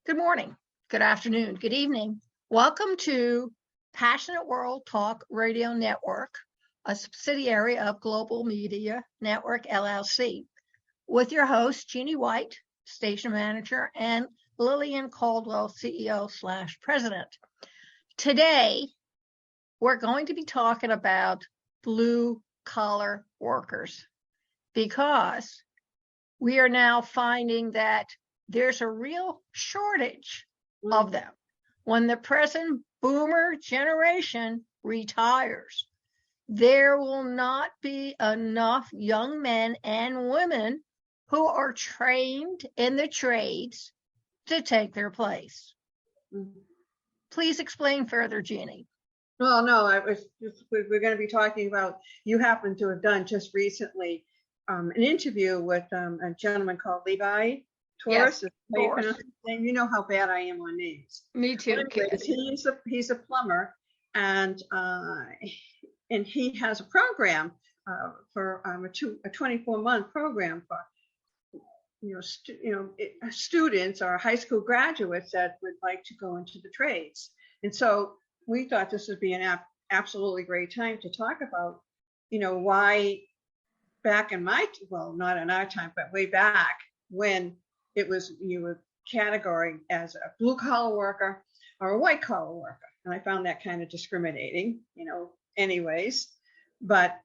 Good morning, good afternoon, good evening. Welcome to Passionate World Talk Radio Network, a subsidiary of Global Media Network, LLC, with your host, Jeanne White, station manager, and Lillian Cauldwell, CEO/president. Today, we're going to be talking about blue-collar workers because we are now finding that there's a real shortage of them. When the present boomer generation retires, there will not be enough young men and women who are trained in the trades to take their place. Please explain further, Jeanne. Well, no, we're going to be talking about, you happen to have done just recently an interview with a gentleman called Levi Taurus. Yes, How you pronounce his name? You know how bad I am on names. Me too. Anyways, he's a plumber, and he has a program for a 24-month program for students or high school graduates that would like to go into the trades. And so we thought this would be an absolutely great time to talk about, why back in not in our time, but way back when it was, you were categorized as a blue collar worker or a white collar worker. And I found that kind of discriminating, anyways. But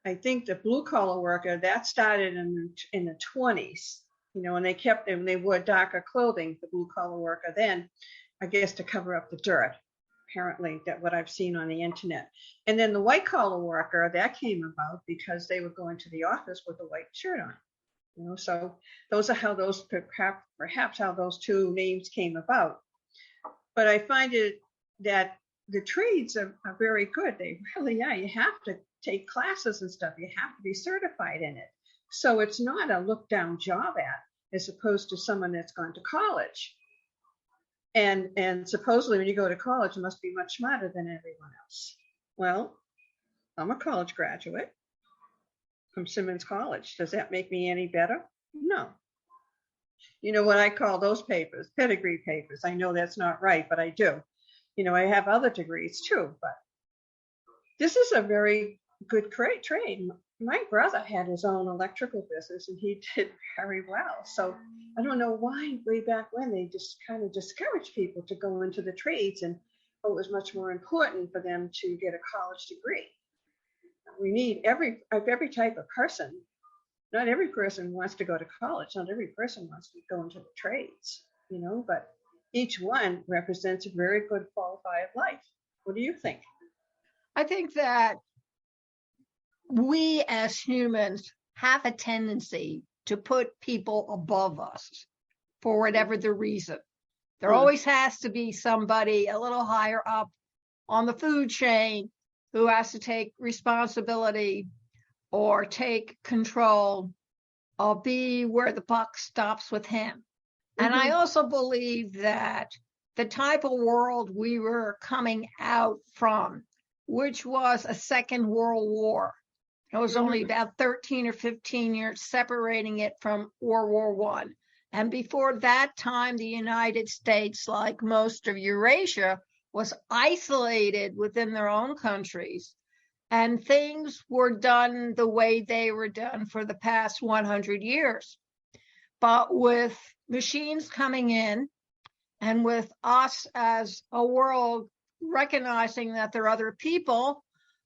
I think the blue collar worker, that started in the 20s, and they wore darker clothing, the blue collar worker then, I guess, to cover up the dirt. Apparently, that what I've seen on the internet. And then the white collar worker, that came about because they were going to the office with a white shirt on. So those are how perhaps how those two names came about. But I find it that the trades are very good. They really are. You have to take classes and stuff. You have to be certified in it. So it's not a look down job as opposed to someone that's gone to college. And supposedly when you go to college, you must be much smarter than everyone else. Well, I'm a college graduate from Simmons College. Does that make me any better? No. You know what I call those papers? Pedigree papers. I know that's not right, but I do. I have other degrees too, but this is a very good trade. My brother had his own electrical business and he did very well. So I don't know why way back when they just kind of discouraged people to go into the trades, and it was much more important for them to get a college degree. We need every type of person. Not every person wants to go to college. Not every person wants to go into the trades, but each one represents a very good quality of life. What do you think? I think that we as humans have a tendency to put people above us for whatever the reason. There always has to be somebody a little higher up on the food chain who has to take responsibility or take control or be where the buck stops with him. And I also believe that the type of world we were coming out from, which was a Second World War, it was only about 13 or 15 years separating it from World War I. And before that time, the United States, like most of Eurasia, was isolated within their own countries, and things were done the way they were done for the past 100 years. But with machines coming in and with us as a world recognizing that there are other people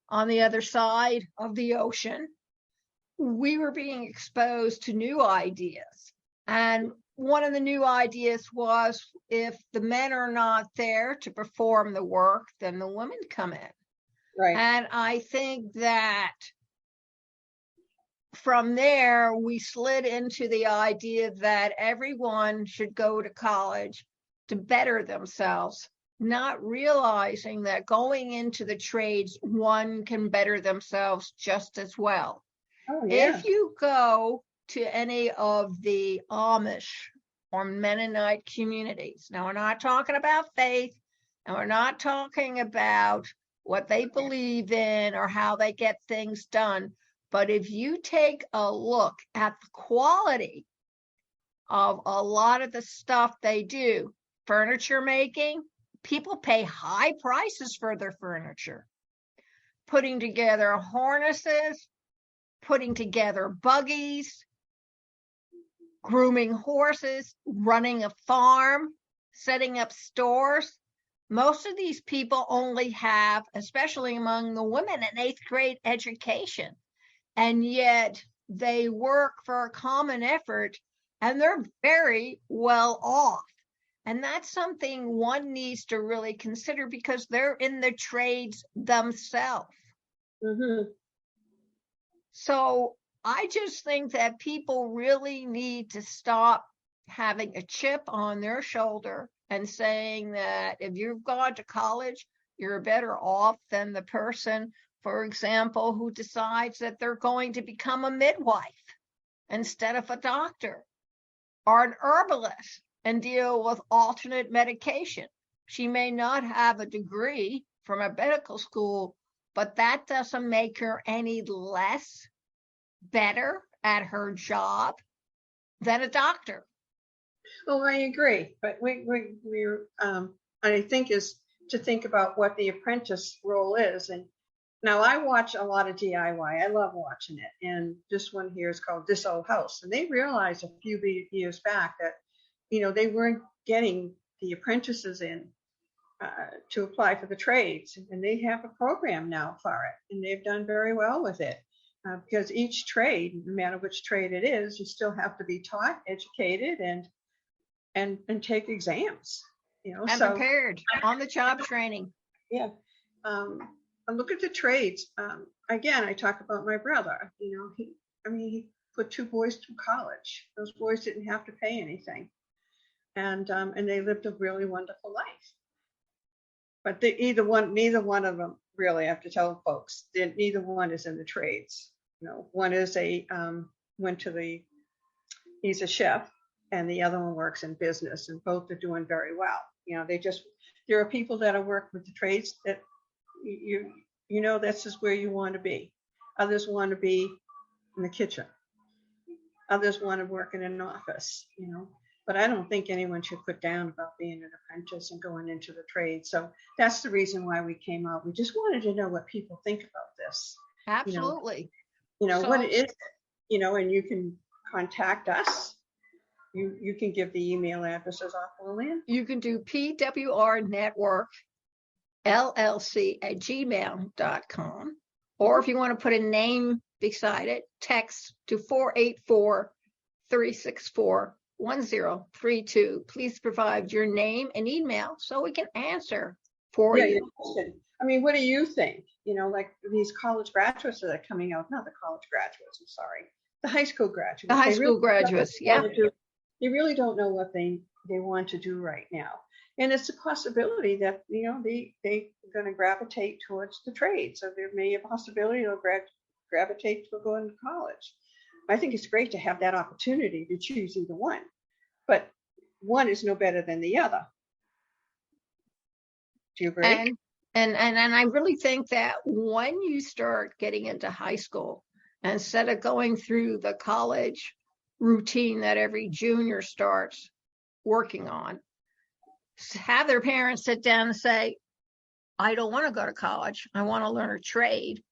on the other side of the ocean, we were being exposed to new ideas. And one of the new ideas was, if the men are not there to perform the work, then the women come in. Right. And I think that from there, we slid into the idea that everyone should go to college to better themselves, not realizing that going into the trades, one can better themselves just as well. Oh, yeah. If you go to any of the Amish or Mennonite communities, now we're not talking about faith, and we're not talking about what they believe in or how they get things done. But if you take a look at the quality of a lot of the stuff they do, furniture making. People pay high prices for their furniture. Putting together harnesses, putting together buggies, grooming horses, running a farm, setting up stores. Most of these people only have, especially among the women, an 8th grade education. And yet they work for a common effort and they're very well off. And that's something one needs to really consider because they're in the trades themselves. Mm-hmm. So I just think that people really need to stop having a chip on their shoulder and saying that if you've gone to college, you're better off than the person, for example, who decides that they're going to become a midwife instead of a doctor or an herbalist and deal with alternate medication. She may not have a degree from a medical school, but that doesn't make her any less better at her job than a doctor. Oh, I agree. But I think is to think about what the apprentice role is. And now I watch a lot of DIY. I love watching it. And this one here is called This Old House. And they realized a few years back that, they weren't getting the apprentices in to apply for the trades. And they have a program now for it. And they've done very well with it. Because each trade, no matter which trade it is, you still have to be taught, educated, and take exams. And prepared on the job training. Yeah. And look at the trades. Again, I talk about my brother. He put 2 boys through college. Those boys didn't have to pay anything, and they lived a really wonderful life. But neither one of them really. I have to tell folks, neither one is in the trades. One is he's a chef, and the other one works in business, and both are doing very well. There are people that are working with the trades that this is where you want to be. Others want to be in the kitchen. Others want to work in an office, but I don't think anyone should put down about being an apprentice and going into the trade. So that's the reason why we came out. We just wanted to know what people think about this. Absolutely. What it is, and you can contact us. You can give the email addresses off, Lillian. You can do pwrnetworkllc@gmail.com. Or if you want to put a name beside it, text to 484-364-1032. Please provide your name and email so we can answer for you. What do you think? Like these college graduates that are coming out, not the college graduates, I'm sorry, the high school graduates. The high school graduates, yeah. They really don't know what they want to do right now. And it's a possibility that, they're going to gravitate towards the trade. So there may be a possibility they'll gravitate to going to college. I think it's great to have that opportunity to choose either one. But one is no better than the other. Do you agree? And I really think that when you start getting into high school, instead of going through the college routine that every junior starts working on, have their parents sit down and say, I don't want to go to college. I want to learn a trade.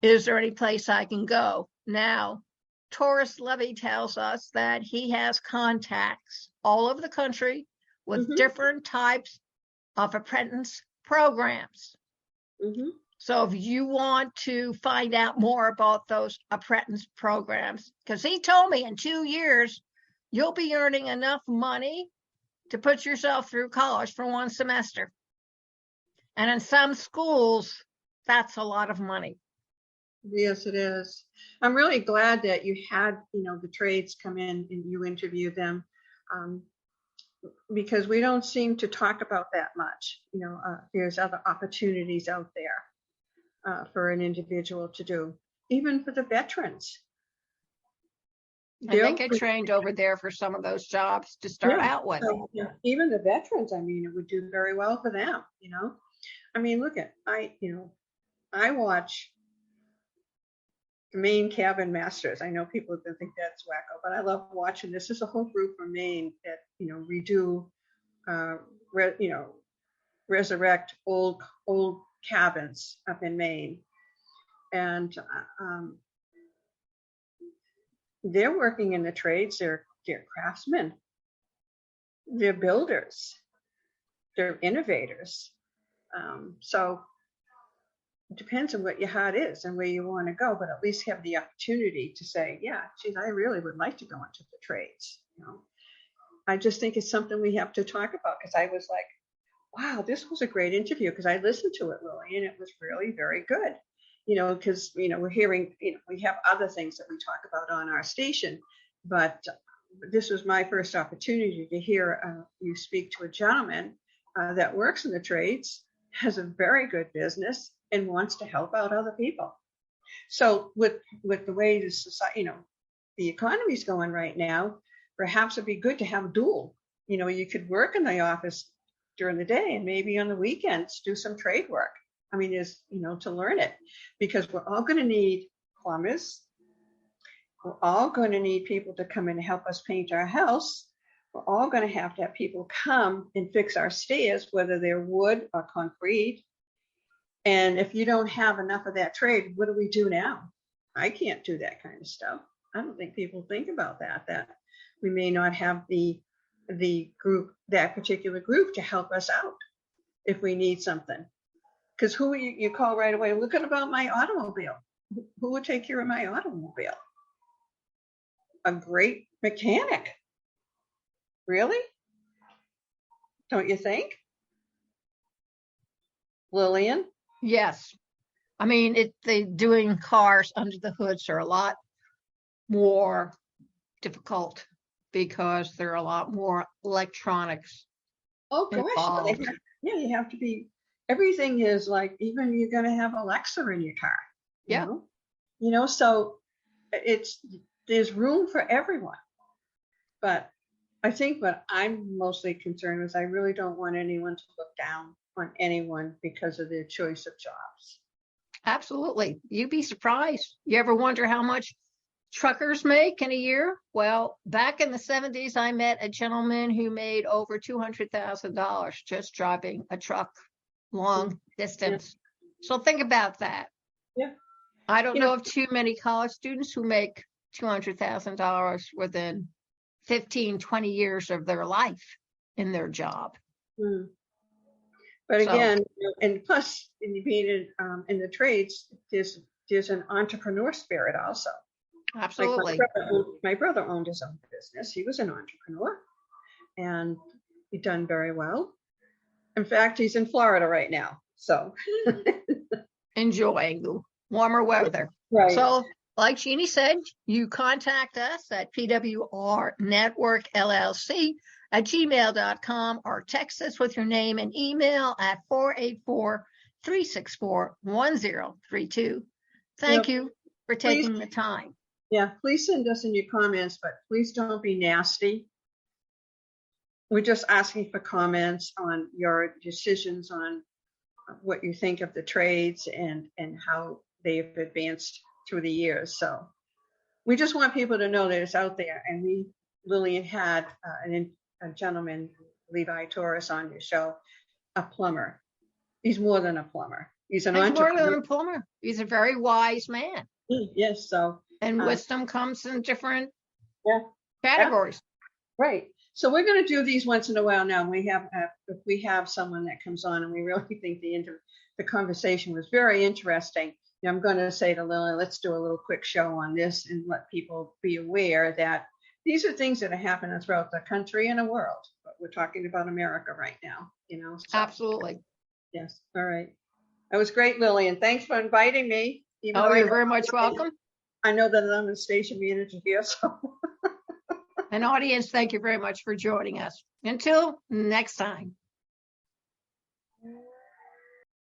Is there any place I can go? Now, Taurus Levy tells us that he has contacts all over the country with different types of apprentice programs. So if you want to find out more about those apprentice programs, because he told me in 2 years, you'll be earning enough money to put yourself through college for 1 semester. And in some schools, that's a lot of money. Yes, it is. I'm really glad that you had, the trades come in and you interviewed them, because we don't seem to talk about that much. There's other opportunities out there for an individual to do, even for the veterans. And they get trained over there for some of those jobs to start out with. So, even the veterans, it would do very well for them, look at, I watch Maine Cabin Masters. I know people think that's wacko, but I love watching this. There's a whole group from Maine that, redo resurrect old cabins up in Maine, and they're working in the trades. They're craftsmen, they're builders, they're innovators. So it depends on what your heart is and where you want to go, but at least have the opportunity to say, yeah, geez, I really would like to go into the trades. I just think it's something we have to talk about, because I was like, wow, this was a great interview, because I listened to it, Lillian, and it was really very good. Because we're hearing, we have other things that we talk about on our station, but this was my first opportunity to hear you speak to a gentleman that works in the trades, has a very good business, and wants to help out other people. So with the way the society, the economy's going right now, perhaps it'd be good to have dual. You could work in the office during the day and maybe on the weekends do some trade work. I mean, to learn it, because we're all going to need plumbers. We're all going to need people to come in and help us paint our house. We're all going to have people come and fix our stairs, whether they're wood or concrete. And if you don't have enough of that trade, what do we do now? I can't do that kind of stuff. I don't think people think about that we may not have the group, that particular group, to help us out if we need something. Because who you call right away, look about my automobile. Who would take care of my automobile? A great mechanic. Really? Don't you think? Lillian? Yes. I mean, they doing cars under the hoods are a lot more difficult because there are a lot more electronics. Oh gosh, you have to be. Everything is like, even you're going to have Alexa in your car. Yeah. So there's room for everyone. But I think what I'm mostly concerned with, I really don't want anyone to look down on anyone because of their choice of jobs. Absolutely. You'd be surprised. You ever wonder how much truckers make in a year? Well, back in the 70s, I met a gentleman who made over $200,000 just driving a truck long distance. Yeah. So think about that. Yeah. I don't know of too many college students who make $200,000 within 15, 20 years of their life in their job. Mm. But again, and plus, being in the trades, there's an entrepreneur spirit also. Absolutely. Like my brother owned his own business. He was an entrepreneur, and he done very well. In fact, he's in Florida right now, so enjoying the warmer weather. Right. So, like Jeanne said, you contact us at pwrnetworkllc@gmail.com or text us with your name and email at 484-364-1032. Thank you for taking the time. Yeah, please send us in your comments, but please don't be nasty. We're just asking for comments on your decisions on what you think of the trades and how they've advanced through the years. So we just want people to know that it's out there. And Lillian had a gentleman, Levi Torres, on your show, a plumber. He's more than a plumber. He's an entrepreneur. More than a plumber. He's a very wise man. Yes. So. And wisdom comes in different categories. Right. So we're going to do these once in a while now. If we have someone that comes on and we really think the conversation was very interesting, I'm going to say to Lillian, let's do a little quick show on this and let people be aware that these are things that are happening throughout the country and the world. But we're talking about America right now, So. Absolutely. Yes. All right. That was great, Lillian. Thanks for inviting me. You're very much welcome. I know that I'm a station manager here, so. An audience, thank you very much for joining us. Until next time.